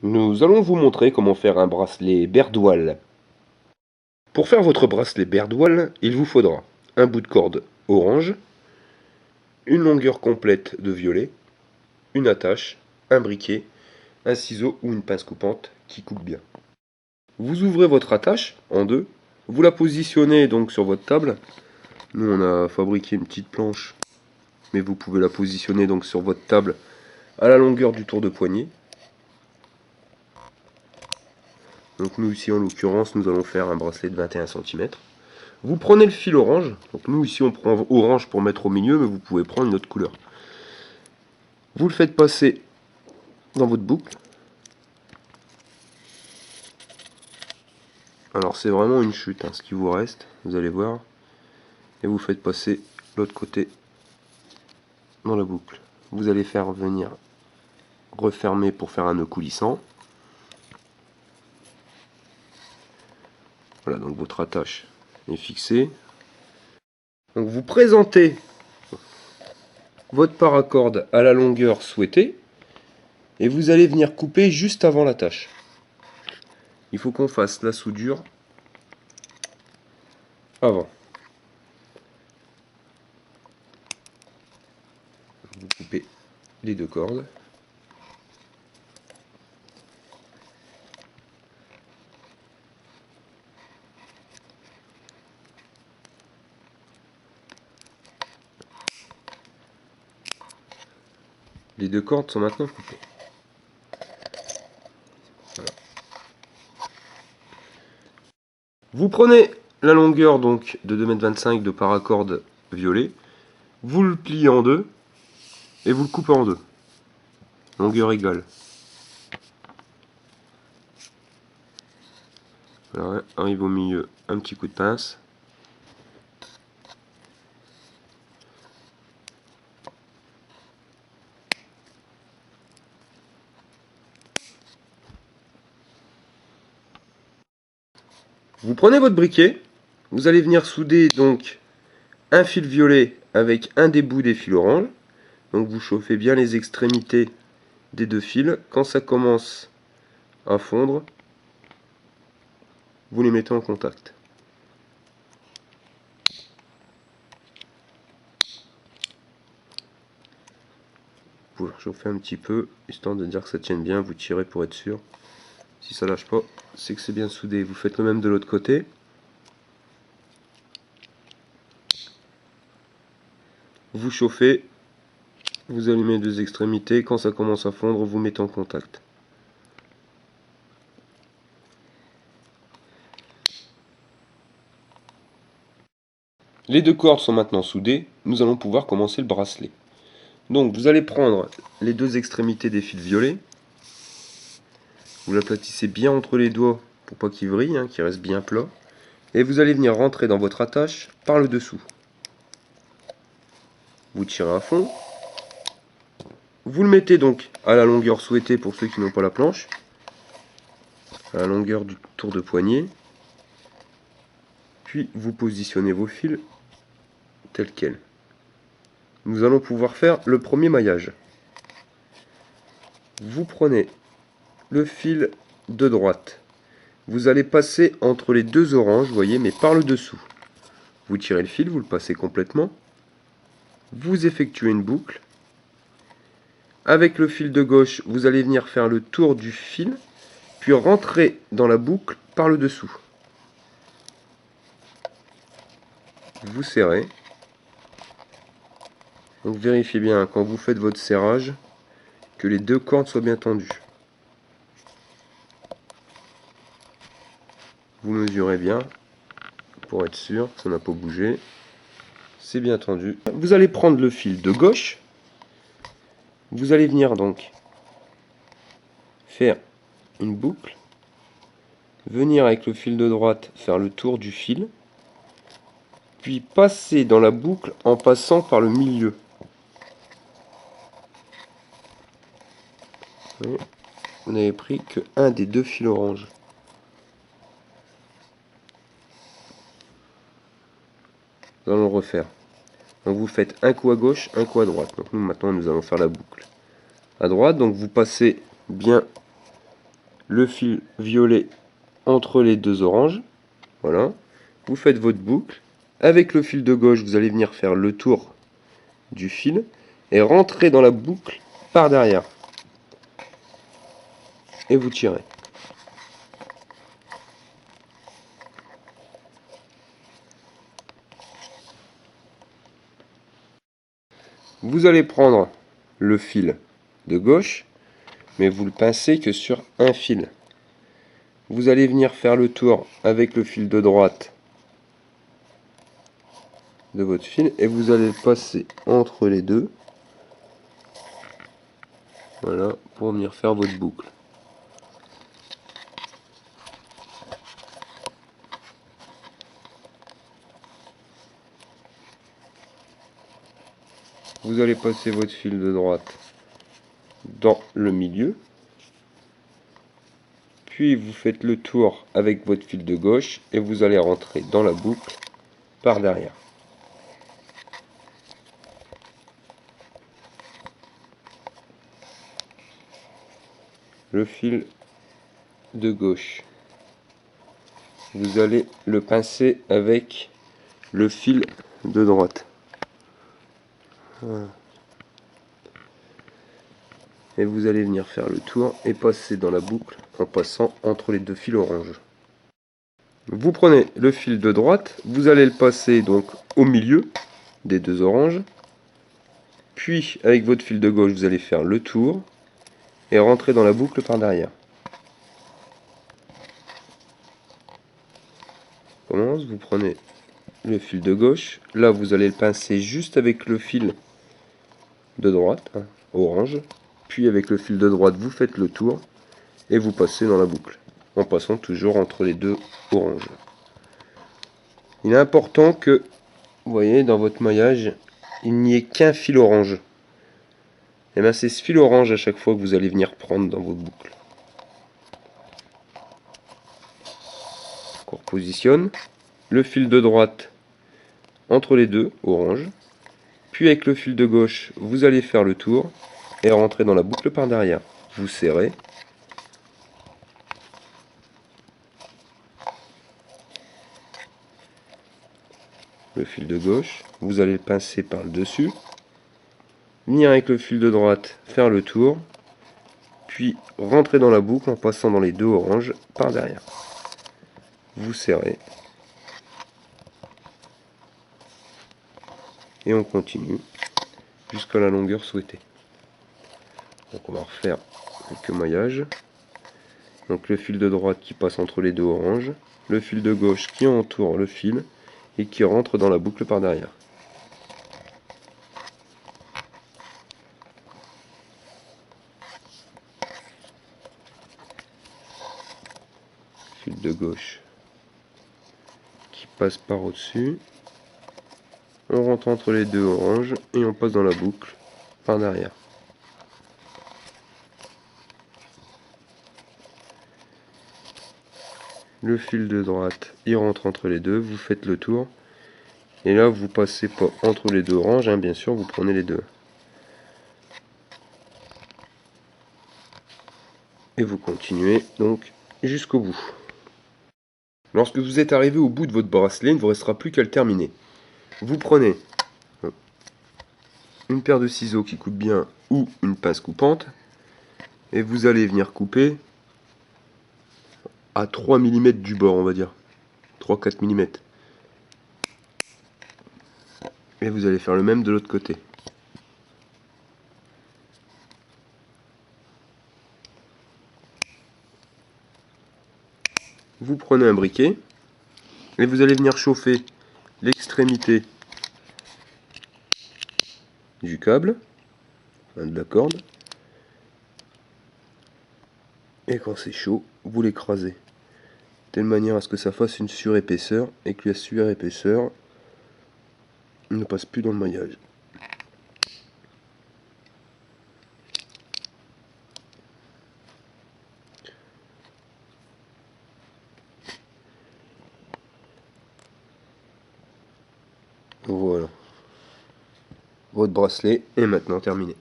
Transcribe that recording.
Nous allons vous montrer comment faire un bracelet Berdoual. Pour faire votre bracelet Berdoual, il vous faudra un bout de corde orange, une longueur complète de violet, une attache, un briquet, un ciseau ou une pince coupante qui coupe bien. Vous ouvrez votre attache en deux, vous la positionnez donc sur votre table. Nous on a fabriqué une petite planche, mais vous pouvez la positionner donc sur votre table à la longueur du tour de poignet. Donc nous ici en l'occurrence nous allons faire un bracelet de 21 cm. Vous prenez le fil orange, donc nous ici on prend orange pour mettre au milieu, mais vous pouvez prendre une autre couleur. Vous le faites passer dans votre boucle. Alors c'est vraiment une chute ce qui vous reste, vous allez voir. Et vous faites passer l'autre côté dans la boucle. Vous allez faire venir refermer pour faire un nœud coulissant. Voilà, donc votre attache est fixée. Donc vous présentez votre paracorde à la longueur souhaitée et vous allez venir couper juste avant l'attache. Il faut qu'on fasse la soudure avant. Vous coupez les deux cordes. Les deux cordes sont maintenant coupées. Voilà. Vous prenez la longueur donc de 2,25 m de paracorde violet, vous le pliez en deux et vous le coupez en deux. Longueur égale. Voilà, arrive au milieu, un petit coup de pince. Vous prenez votre briquet, vous allez venir souder donc un fil violet avec un des bouts des fils orange. Donc vous chauffez bien les extrémités des deux fils. Quand ça commence à fondre, vous les mettez en contact. Vous pouvez chauffer un petit peu, histoire de dire que ça tienne bien, vous tirez pour être sûr. Si ça lâche pas, c'est que c'est bien soudé. Vous faites le même de l'autre côté. Vous chauffez, vous allumez les deux extrémités, quand ça commence à fondre, vous mettez en contact. Les deux cordes sont maintenant soudées, nous allons pouvoir commencer le bracelet. Donc vous allez prendre les deux extrémités des fils violets, vous l'aplatissez bien entre les doigts pour pas qu'il vrille, qu'il reste bien plat, et vous allez venir rentrer dans votre attache par le dessous. Vous tirez à fond, vous le mettez donc à la longueur souhaitée pour ceux qui n'ont pas la planche, à la longueur du tour de poignet, puis vous positionnez vos fils tels quels. Nous allons pouvoir faire le premier maillage. Vous prenez le fil de droite, vous allez passer entre les deux oranges, vous voyez, mais par le dessous. Vous tirez le fil, vous le passez complètement, vous effectuez une boucle. Avec le fil de gauche, vous allez venir faire le tour du fil, puis rentrer dans la boucle par le dessous. Vous serrez. Donc vérifiez bien quand vous faites votre serrage que les deux cordes soient bien tendues. Vous mesurez bien pour être sûr que ça n'a pas bougé. C'est bien tendu. Vous allez prendre le fil de gauche. Vous allez venir donc faire une boucle. Venir avec le fil de droite faire le tour du fil. Puis passer dans la boucle en passant par le milieu. Vous n'avez pris que un des deux fils orange. Nous allons le refaire. Donc vous faites un coup à gauche, un coup à droite. Donc nous maintenant nous allons faire la boucle. À droite, donc vous passez bien le fil violet entre les deux oranges. Voilà. Vous faites votre boucle. Avec le fil de gauche, vous allez venir faire le tour du fil et rentrer dans la boucle par derrière. Et vous tirez. Vous allez prendre le fil de gauche, mais vous le pincez que sur un fil. Vous allez venir faire le tour avec le fil de droite de votre fil et vous allez le passer entre les deux. Voilà, pour venir faire votre boucle. Vous allez passer votre fil de droite dans le milieu. Puis vous faites le tour avec votre fil de gauche et vous allez rentrer dans la boucle par derrière. Le fil de gauche, vous allez le pincer avec le fil de droite. Voilà. Et vous allez venir faire le tour et passer dans la boucle en passant entre les deux fils orange. Vous prenez le fil de droite, vous allez le passer donc au milieu des deux oranges, puis avec votre fil de gauche vous allez faire le tour et rentrer dans la boucle par derrière. On commence, vous prenez le fil de gauche, là vous allez le pincer juste avec le fil de droite, hein, orange, puis avec le fil de droite vous faites le tour et vous passez dans la boucle, en passant toujours entre les deux oranges. Il est important que, vous voyez, dans votre maillage, il n'y ait qu'un fil orange. Et bien c'est ce fil orange à chaque fois que vous allez venir prendre dans votre boucle. On repositionne le fil de droite entre les deux oranges, puis avec le fil de gauche vous allez faire le tour et rentrer dans la boucle par derrière. Vous serrez. Le fil de gauche, vous allez le pincer par le dessus, venir avec le fil de droite, faire le tour, puis rentrer dans la boucle en passant dans les deux oranges par derrière. Vous serrez. Et on continue jusqu'à la longueur souhaitée. Donc on va refaire quelques maillages. Donc le fil de droite qui passe entre les deux oranges, le fil de gauche qui entoure le fil et qui rentre dans la boucle par derrière. Fil de gauche qui passe par au-dessus. On rentre entre les deux oranges et on passe dans la boucle par derrière. Le fil de droite, il rentre entre les deux, vous faites le tour. Et là, vous passez pas entre les deux oranges, hein, bien sûr, vous prenez les deux. Et vous continuez donc jusqu'au bout. Lorsque vous êtes arrivé au bout de votre bracelet, il ne vous restera plus qu'à le terminer. Vous prenez une paire de ciseaux qui coupent bien ou une pince coupante et vous allez venir couper à 3 mm du bord, on va dire. 3-4 mm. Et vous allez faire le même de l'autre côté. Vous prenez un briquet et vous allez venir chauffer l'extrémité du câble, de la corde, et quand c'est chaud, vous l'écrasez, de telle manière à ce que ça fasse une surépaisseur et que la surépaisseur ne passe plus dans le maillage. Voilà. Votre bracelet est maintenant terminé.